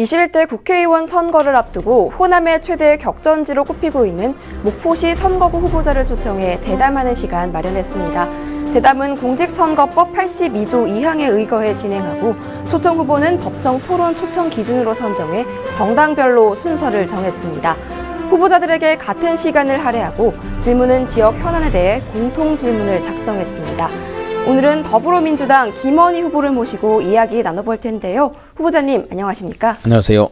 21대 국회의원 선거를 앞두고 호남의 최대 격전지로 꼽히고 있는 목포시 선거구 후보자를 초청해 대담하는 시간 마련했습니다. 대담은 공직선거법 82조 2항에 의거해 진행하고 초청 후보는 법정 토론 초청 기준으로 선정해 정당별로 순서를 정했습니다. 후보자들에게 같은 시간을 할애하고 질문은 지역 현안에 대해 공통 질문을 작성했습니다. 오늘은 더불어민주당 김원희 후보를 모시고 이야기 나눠볼 텐데요. 후보자님 안녕하십니까? 안녕하세요.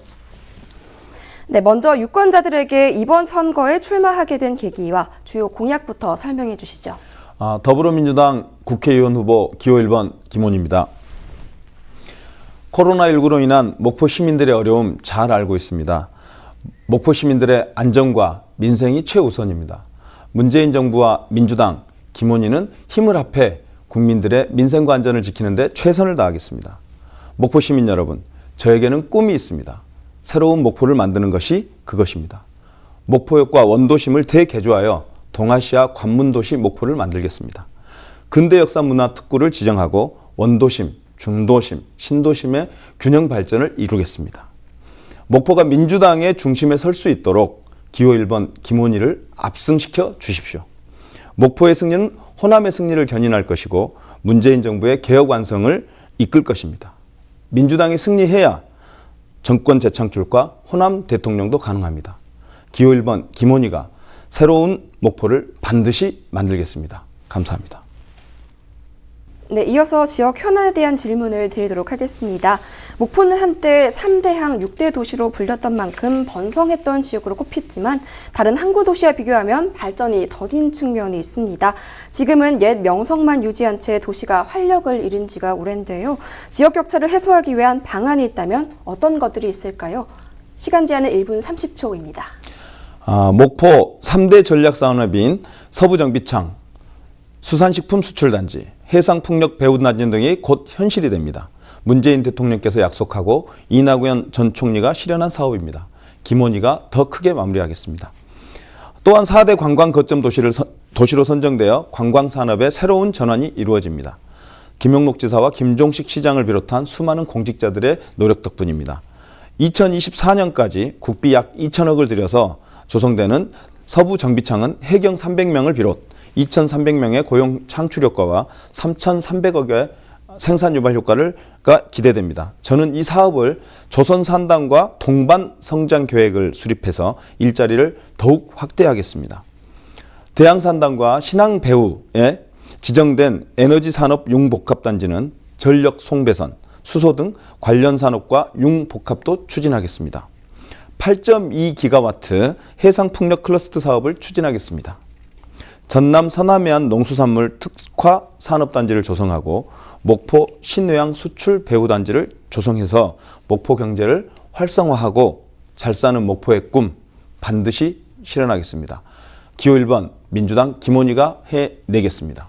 네, 먼저 유권자들에게 이번 선거에 출마하게 된 계기와 주요 공약부터 설명해 주시죠. 더불어민주당 국회의원 후보 기호 1번 김원희입니다. 코로나19로 인한 목포 시민들의 어려움 잘 알고 있습니다. 목포 시민들의 안전과 민생이 최우선입니다. 문재인 정부와 민주당, 김원희는 힘을 합해 국민들의 민생과 안전을 지키는 데 최선을 다하겠습니다. 목포 시민 여러분, 저에게는 꿈이 있습니다. 새로운 목포를 만드는 것이 그것입니다. 목포역과 원도심을 대개조하여 동아시아 관문도시 목포를 만들겠습니다. 근대 역사 문화 특구를 지정하고 원도심, 중도심, 신도심의 균형 발전을 이루겠습니다. 목포가 민주당의 중심에 설 수 있도록 기호 1번 김원희를 압승시켜 주십시오. 목포의 승리는 호남의 승리를 견인할 것이고 문재인 정부의 개혁 완성을 이끌 것입니다. 민주당이 승리해야 정권 재창출과 호남 대통령도 가능합니다. 기호 1번 김원희가 새로운 목포를 반드시 만들겠습니다. 감사합니다. 네, 이어서 지역 현안에 대한 질문을 드리도록 하겠습니다. 목포는 한때 3대항 6대 도시로 불렸던 만큼 번성했던 지역으로 꼽혔지만 다른 항구 도시와 비교하면 발전이 더딘 측면이 있습니다. 지금은 옛 명성만 유지한 채 도시가 활력을 잃은 지가 오랜데요. 지역 격차를 해소하기 위한 방안이 있다면 어떤 것들이 있을까요? 시간 제한은 1분 30초입니다. 목포 3대 전략산업인 서부정비창, 수산식품 수출단지, 해상풍력 배후단지 등이 곧 현실이 됩니다. 문재인 대통령께서 약속하고 이낙연 전 총리가 실현한 사업입니다. 김원희가 더 크게 마무리하겠습니다. 또한 4대 관광 거점 도시로 선정되어 관광산업의 새로운 전환이 이루어집니다. 김용록 지사와 김종식 시장을 비롯한 수많은 공직자들의 노력 덕분입니다. 2024년까지 국비 약 2천억을 들여서 조성되는 서부정비창은 해경 300명을 비롯 2,300명의 고용 창출 효과와 3,300억의 생산 유발 효과가 기대됩니다. 저는 이 사업을 조선산당과 동반 성장 계획을 수립해서 일자리를 더욱 확대하겠습니다. 대양산당과 신항배후에 지정된 에너지산업 융복합단지는 전력 송배선, 수소 등 관련 산업과 융복합도 추진하겠습니다. 8.2기가와트 해상풍력 클러스터 사업을 추진하겠습니다. 전남 서남해안 농수산물 특화 산업단지를 조성하고 목포 신의향 수출 배후단지를 조성해서 목포 경제를 활성화하고 잘 사는 목포의 꿈 반드시 실현하겠습니다. 기호 1번 민주당 김원희가 해내겠습니다.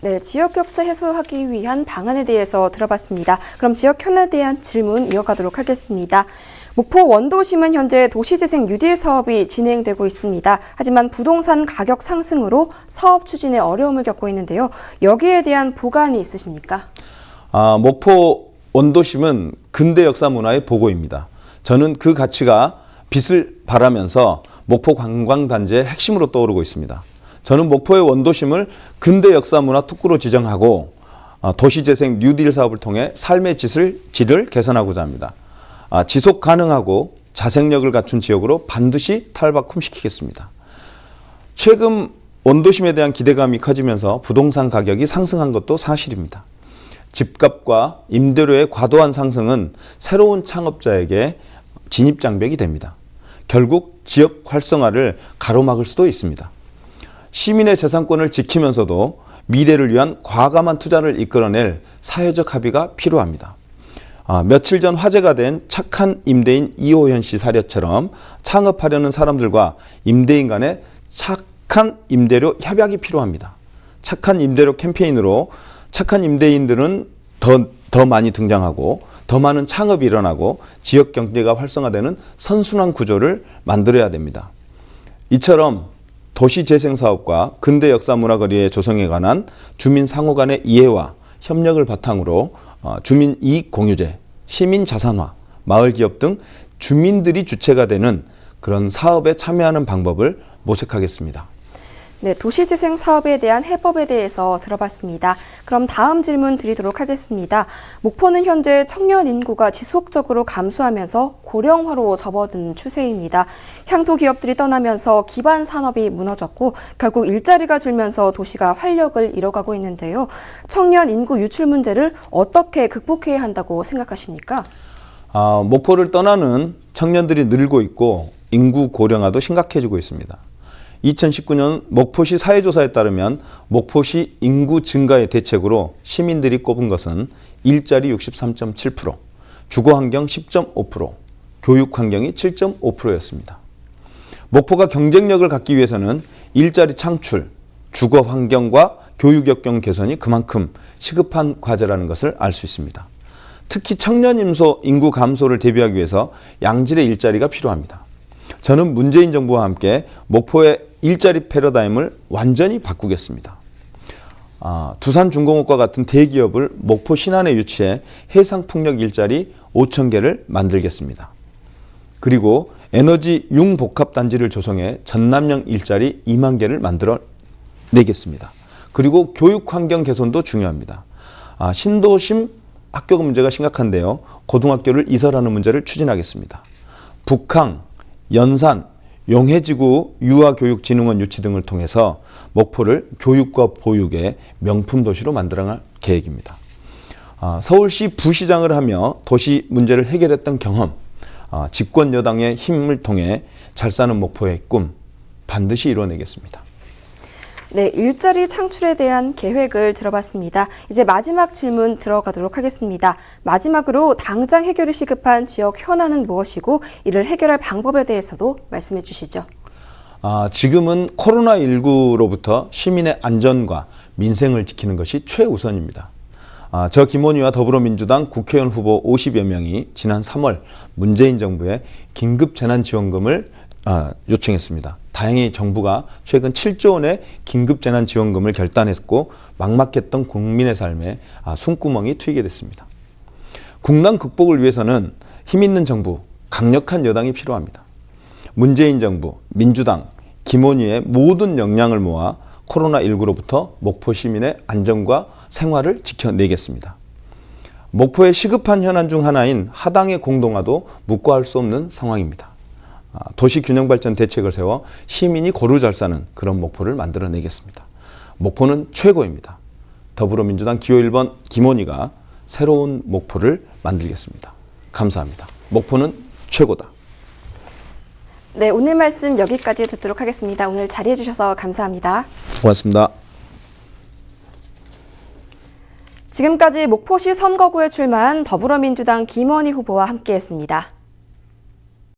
네, 지역 격차 해소하기 위한 방안에 대해서 들어봤습니다. 그럼 지역 현안에 대한 질문 이어가도록 하겠습니다. 목포 원도심은 현재 도시재생 뉴딜 사업이 진행되고 있습니다. 하지만 부동산 가격 상승으로 사업 추진에 어려움을 겪고 있는데요. 여기에 대한 보관이 있으십니까? 목포 원도심은 근대 역사 문화의 보고입니다. 저는 그 가치가 빛을 발하면서 목포 관광단지의 핵심으로 떠오르고 있습니다. 저는 목포의 원도심을 근대 역사 문화 특구로 지정하고 도시재생 뉴딜 사업을 통해 삶의 질을 개선하고자 합니다. 지속 가능하고 자생력을 갖춘 지역으로 반드시 탈바꿈시키겠습니다. 최근 원도심에 대한 기대감이 커지면서 부동산 가격이 상승한 것도 사실입니다. 집값과 임대료의 과도한 상승은 새로운 창업자에게 진입장벽이 됩니다. 결국 지역 활성화를 가로막을 수도 있습니다. 시민의 재산권을 지키면서도 미래를 위한 과감한 투자를 이끌어낼 사회적 합의가 필요합니다. 며칠 전 화제가 된 착한 임대인 이호현 씨 사례처럼 창업하려는 사람들과 임대인 간의 착한 임대료 협약이 필요합니다. 착한 임대료 캠페인으로 착한 임대인들은 더 많이 등장하고 더 많은 창업이 일어나고 지역 경제가 활성화되는 선순환 구조를 만들어야 됩니다. 이처럼 도시재생사업과 근대 역사 문화거리의 조성에 관한 주민 상호 간의 이해와 협력을 바탕으로 주민 이익 공유제, 시민 자산화, 마을 기업 등 주민들이 주체가 되는 그런 사업에 참여하는 방법을 모색하겠습니다. 네, 도시재생 사업에 대한 해법에 대해서 들어봤습니다. 그럼 다음 질문 드리도록 하겠습니다. 목포는 현재 청년 인구가 지속적으로 감소하면서 고령화로 접어드는 추세입니다. 향토 기업들이 떠나면서 기반 산업이 무너졌고 결국 일자리가 줄면서 도시가 활력을 잃어가고 있는데요. 청년 인구 유출 문제를 어떻게 극복해야 한다고 생각하십니까? 목포를 떠나는 청년들이 늘고 있고 인구 고령화도 심각해지고 있습니다. 2019년 목포시 사회조사에 따르면 목포시 인구 증가의 대책으로 시민들이 꼽은 것은 일자리 63.7%, 주거환경 10.5%, 교육환경이 7.5%였습니다. 목포가 경쟁력을 갖기 위해서는 일자리 창출, 주거환경과 교육역경 개선이 그만큼 시급한 과제라는 것을 알 수 있습니다. 특히 청년 인구 감소를 대비하기 위해서 양질의 일자리가 필요합니다. 저는 문재인 정부와 함께 목포의 일자리 패러다임을 완전히 바꾸겠습니다. 두산중공업과 같은 대기업을 목포 신안에 유치해 해상풍력 일자리 5,000개를 만들겠습니다. 그리고 에너지 융복합단지를 조성해 전남형 일자리 2만 개를 만들어 내겠습니다. 그리고 교육환경 개선도 중요합니다. 신도심 학교 문제가 심각한데요. 고등학교를 이설하는 문제를 추진하겠습니다. 북항, 연산, 용해지구 유아교육진흥원 유치 등을 통해서 목포를 교육과 보육의 명품 도시로 만들어갈 계획입니다. 서울시 부시장을 하며 도시 문제를 해결했던 경험, 집권 여당의 힘을 통해 잘 사는 목포의 꿈 반드시 이뤄내겠습니다. 네, 일자리 창출에 대한 계획을 들어봤습니다. 이제 마지막 질문 들어가도록 하겠습니다. 마지막으로 당장 해결이 시급한 지역 현안은 무엇이고 이를 해결할 방법에 대해서도 말씀해 주시죠. 지금은 코로나19로부터 시민의 안전과 민생을 지키는 것이 최우선입니다. 저 김원희와 더불어민주당 국회의원 후보 50여 명이 지난 3월 문재인 정부에 긴급재난지원금을 요청했습니다. 다행히 정부가 최근 7조 원의 긴급재난지원금을 결단했고 막막했던 국민의 삶에 숨구멍이 트이게 됐습니다. 국난 극복을 위해서는 힘있는 정부, 강력한 여당이 필요합니다. 문재인 정부, 민주당, 김원희의 모든 역량을 모아 코로나19로부터 목포 시민의 안전과 생활을 지켜내겠습니다. 목포의 시급한 현안 중 하나인 하당의 공동화도 묵과할 수 없는 상황입니다. 도시균형발전 대책을 세워 시민이 고루 잘 사는 그런 목포를 만들어내겠습니다. 목포는 최고입니다. 더불어민주당 기호 1번 김원희가 새로운 목포를 만들겠습니다. 감사합니다. 목포는 최고다. 네, 오늘 말씀 여기까지 듣도록 하겠습니다. 오늘 자리해 주셔서 감사합니다. 고맙습니다. 지금까지 목포시 선거구에 출마한 더불어민주당 김원희 후보와 함께했습니다.